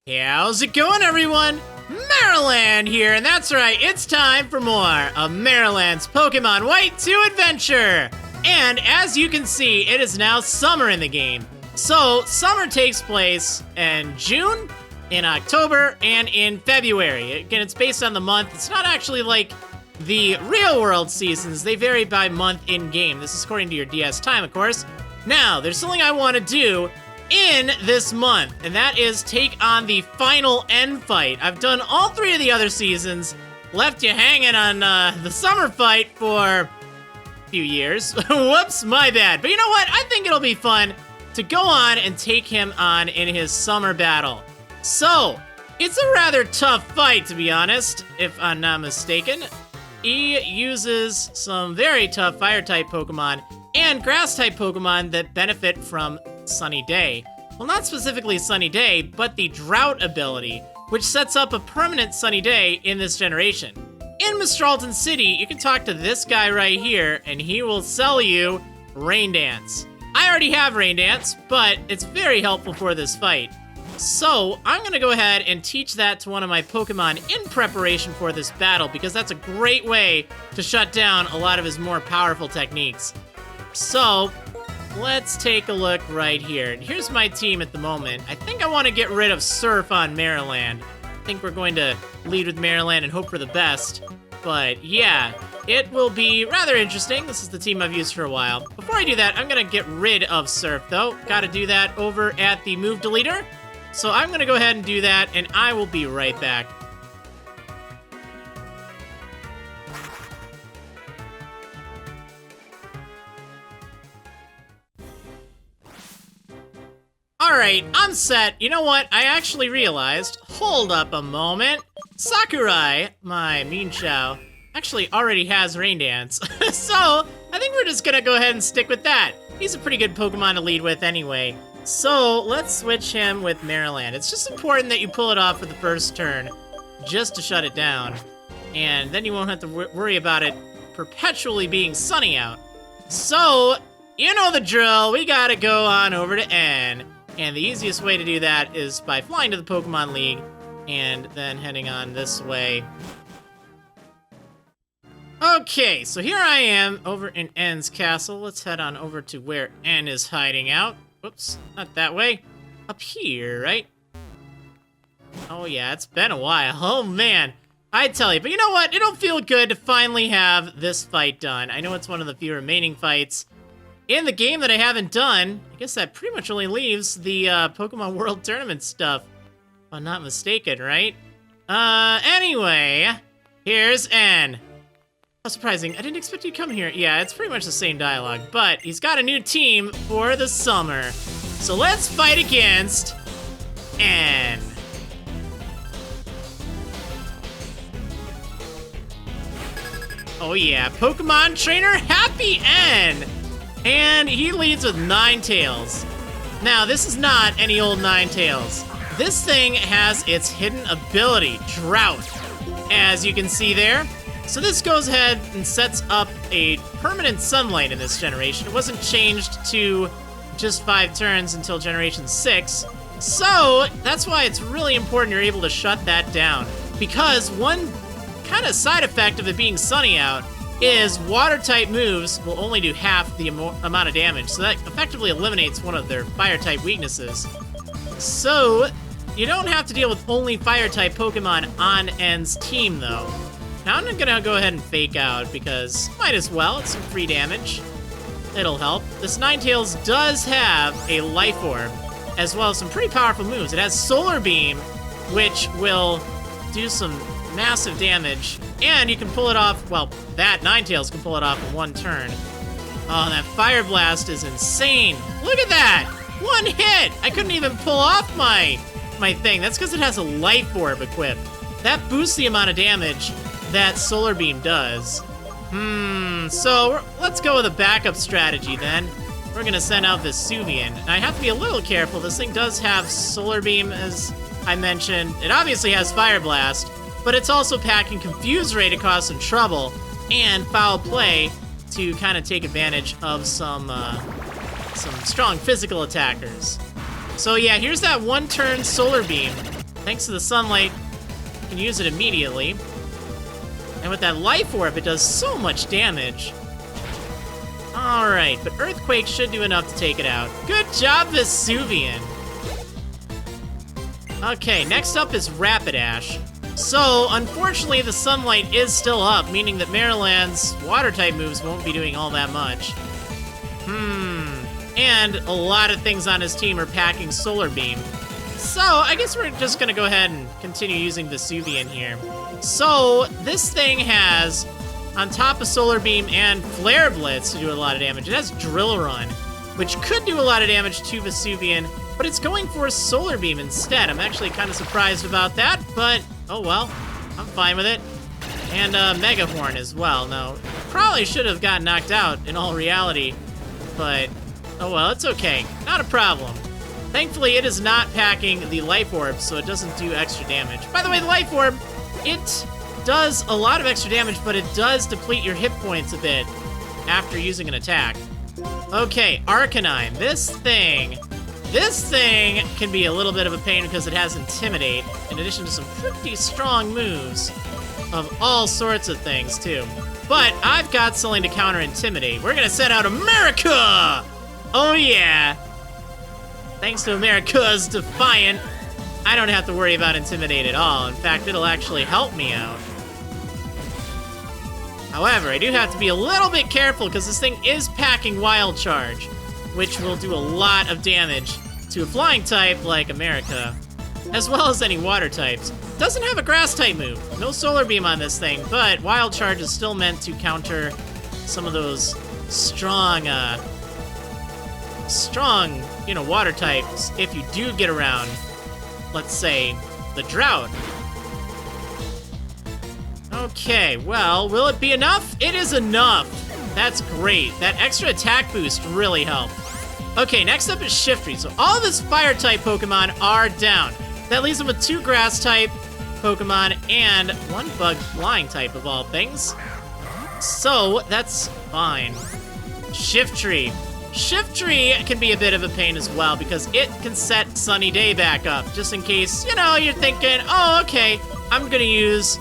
How's it going, everyone? Marriland here, and that's right, it's time for more of Marriland's Pokemon White 2 Adventure! And as you can see, it is now summer in the game. So, summer takes place in June, in October, and in February. Again, it's based on the month. It's not actually like the real-world seasons. They vary by month in-game. This is according to your DS time, of course. Now, there's something I want to do in this month, and that is take on the final end fight. I've done all three of the other seasons, left you hanging on the summer fight for a few years. Whoops, my bad. But you know what? I think it'll be fun to go on and take him on in his summer battle. So, it's a rather tough fight, to be honest, if I'm not mistaken. He uses some very tough Fire-type Pokemon and Grass-type Pokemon that benefit from Sunny Day. Well, not specifically Sunny Day, but the Drought ability, which sets up a permanent Sunny Day in this generation. In Mistralton City, you can talk to this guy right here, and he will sell you Rain Dance. I already have Rain Dance, but it's very helpful for this fight. So, I'm gonna go ahead and teach that to one of my Pokemon in preparation for this battle, because that's a great way to shut down a lot of his more powerful techniques. So, let's take a look right here. Here's my team at the moment. I think I want to get rid of Surf on Marriland. I think we're going to lead with Marriland and hope for the best. But yeah, it will be rather interesting. This is the team I've used for a while. Before I do that, I'm going to get rid of Surf, though. Got to do that over at the Move Deleter. So I'm going to go ahead and do that, and I will be right back. Alright, I'm set. You know what? I actually realized, hold up a moment. Sakurai, my Minchao, actually already has Rain Dance. So, I think we're just gonna go ahead and stick with that. He's a pretty good Pokemon to lead with anyway. So, let's switch him with Marriland. It's just important that you pull it off for the first turn, just to shut it down. And then you won't have to worry about it perpetually being sunny out. So, you know the drill. We gotta go on over to N. And the easiest way to do that is by flying to the Pokemon League and then heading on this way. Okay, so here I am over in N's castle. Let's head on over to where N is hiding out. Whoops, not that way. Up here, right? Oh yeah, it's been a while. Oh man, I tell you. But you know what? It'll feel good to finally have this fight done. I know it's one of the few remaining fights in the game that I haven't done. I guess that pretty much only leaves the Pokemon World Tournament stuff, if I'm not mistaken, right? Anyway, here's N. How surprising. I didn't expect you to come here. Yeah, it's pretty much the same dialogue, but he's got a new team for the summer. So let's fight against N. Oh yeah, Pokemon Trainer Happy N. And he leads with Ninetales. Now, this is not any old Ninetales. This thing has its hidden ability, Drought, as you can see there. So this goes ahead and sets up a permanent sunlight in this generation. It wasn't changed to just 5 turns until Generation 6. So that's why it's really important you're able to shut that down. Because one kind of side effect of it being sunny out is water-type moves will only do half the amount of damage, so that effectively eliminates one of their fire-type weaknesses. So, you don't have to deal with only fire-type Pokemon on N's team, though. Now I'm gonna go ahead and fake out, because might as well, it's some free damage. It'll help. This Ninetales does have a Life Orb, as well as some pretty powerful moves. It has Solar Beam, which will do some massive damage, and you can pull it off, well, that Ninetales can pull it off in 1 turn. Oh, that Fire Blast is insane. Look at that! 1 hit! I couldn't even pull off my thing. That's because it has a Life Orb equipped. That boosts the amount of damage that Solar Beam does. So let's go with a backup strategy then. We're gonna send out Vesuvian. Now I have to be a little careful. This thing does have Solar Beam, as I mentioned. It obviously has Fire Blast, but it's also packing Confuse Ray to cause some trouble, and Foul Play to kind of take advantage of some strong physical attackers. So yeah, here's that 1-turn Solar Beam. Thanks to the sunlight, you can use it immediately. And with that Life Orb, it does so much damage. Alright, but Earthquake should do enough to take it out. Good job, Vesuvian! Okay, next up is Rapidash. So, unfortunately, the sunlight is still up, meaning that Marriland's water-type moves won't be doing all that much. And a lot of things on his team are packing Solar Beam. So, I guess we're just gonna go ahead and continue using Vesuvian here. So, this thing has, on top of Solar Beam and Flare Blitz to do a lot of damage, it has Drill Run, which could do a lot of damage to Vesuvian, but it's going for Solar Beam instead. I'm actually kind of surprised about that, but oh well, I'm fine with it. And Mega Horn as well. Now, probably should have gotten knocked out in all reality, but oh well, it's okay. Not a problem. Thankfully, it is not packing the Life Orb, so it doesn't do extra damage. By the way, the Life Orb, it does a lot of extra damage, but it does deplete your hit points a bit after using an attack. Okay, Arcanine. This thing can be a little bit of a pain because it has Intimidate, in addition to some pretty strong moves of all sorts of things, too. But I've got something to counter Intimidate. We're gonna send out America! Oh yeah! Thanks to America's Defiant, I don't have to worry about Intimidate at all. In fact, it'll actually help me out. However, I do have to be a little bit careful because this thing is packing Wild Charge, which will do a lot of damage to a flying type like America, as well as any water types. Doesn't have a grass type move. No Solar Beam on this thing, but Wild Charge is still meant to counter some of those strong, you know, water types if you do get around, let's say, the drought. Okay, well, will it be enough? It is enough. That's great. That extra attack boost really helped. Okay, next up is Shiftry. So all of his fire type Pokemon are down. That leaves him with 2 grass type Pokemon and 1 bug flying type of all things. So that's fine. Shiftry. Shiftry can be a bit of a pain as well because it can set Sunny Day back up just in case, you know, you're thinking, oh, okay, I'm gonna use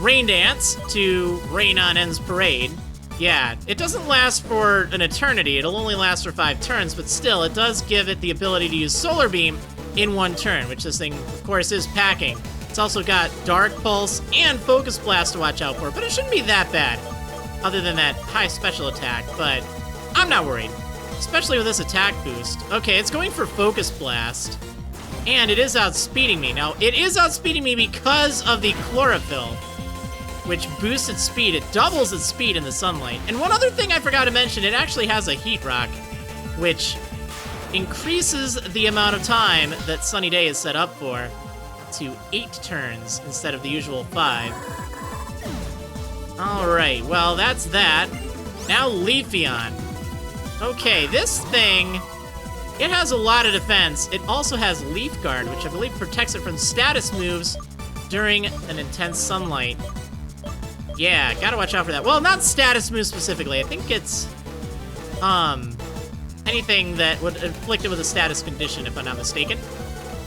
Rain Dance to rain on N's Parade. Yeah, it doesn't last for an eternity. It'll only last for 5 turns, but still, it does give it the ability to use Solar Beam in 1 turn, which this thing, of course, is packing. It's also got Dark Pulse and Focus Blast to watch out for, but it shouldn't be that bad, other than that high special attack, but I'm not worried, especially with this attack boost. Okay, it's going for Focus Blast, and it is outspeeding me. Now, it is outspeeding me because of the Chlorophyll, which boosts its speed. It doubles its speed in the sunlight. And one other thing I forgot to mention, it actually has a Heat Rock, which increases the amount of time that Sunny Day is set up for to 8 turns instead of the usual 5. Alright, well, that's that. Now Leafeon. Okay, this thing, it has a lot of defense. It also has Leaf Guard, which I believe protects it from status moves during an intense sunlight. Yeah, gotta watch out for that. Well, not status moves specifically. I think it's, anything that would inflict it with a status condition, if I'm not mistaken.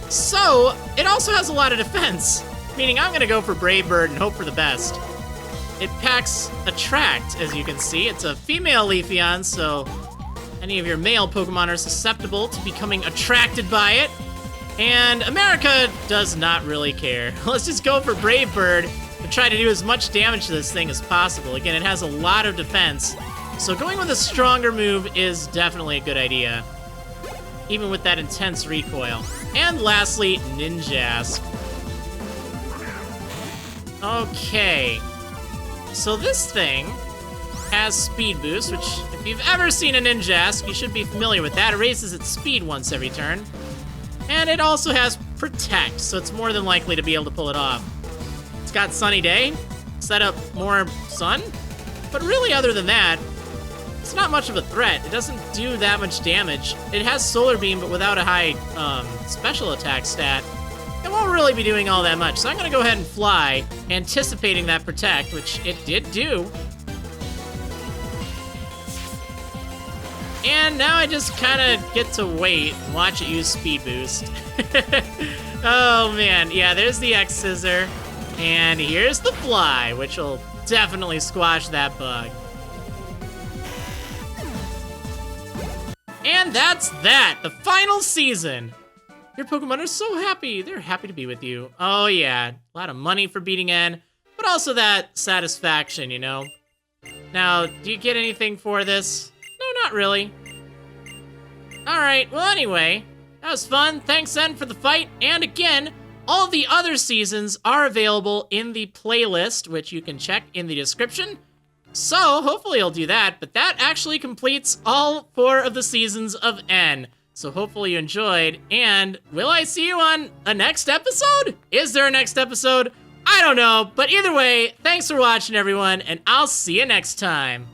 So, it also has a lot of defense, meaning I'm gonna go for Brave Bird and hope for the best. It packs Attract, as you can see. It's a female Leafeon, so any of your male Pokemon are susceptible to becoming attracted by it. And America does not really care. Let's just go for Brave Bird and try to do as much damage to this thing as possible. Again, it has a lot of defense, so going with a stronger move is definitely a good idea, even with that intense recoil. And lastly, Ninjask. Okay, so this thing has Speed Boost, which, if you've ever seen a Ninjask, you should be familiar with that. It raises its speed once every turn. And it also has Protect, so it's more than likely to be able to pull it off. It's got Sunny Day, set up more sun, but really other than that, it's not much of a threat. It doesn't do that much damage. It has Solar Beam, but without a high special attack stat, it won't really be doing all that much. So I'm gonna go ahead and fly, anticipating that Protect, which it did do. And now I just kind of get to wait and watch it use Speed Boost. Oh man, yeah, there's the X scissor. And here's the fly, which will definitely squash that bug. And that's that, the final season. Your Pokemon are so happy. They're happy to be with you. Oh yeah, a lot of money for beating N, but also that satisfaction, you know? Now, do you get anything for this? No, not really. All right, well anyway, that was fun. Thanks, N, for the fight. And again, all the other seasons are available in the playlist, which you can check in the description. So hopefully you'll do that, but that actually completes all 4 of the seasons of N. So hopefully you enjoyed, and will I see you on a next episode? Is there a next episode? I don't know, but either way, thanks for watching everyone, and I'll see you next time.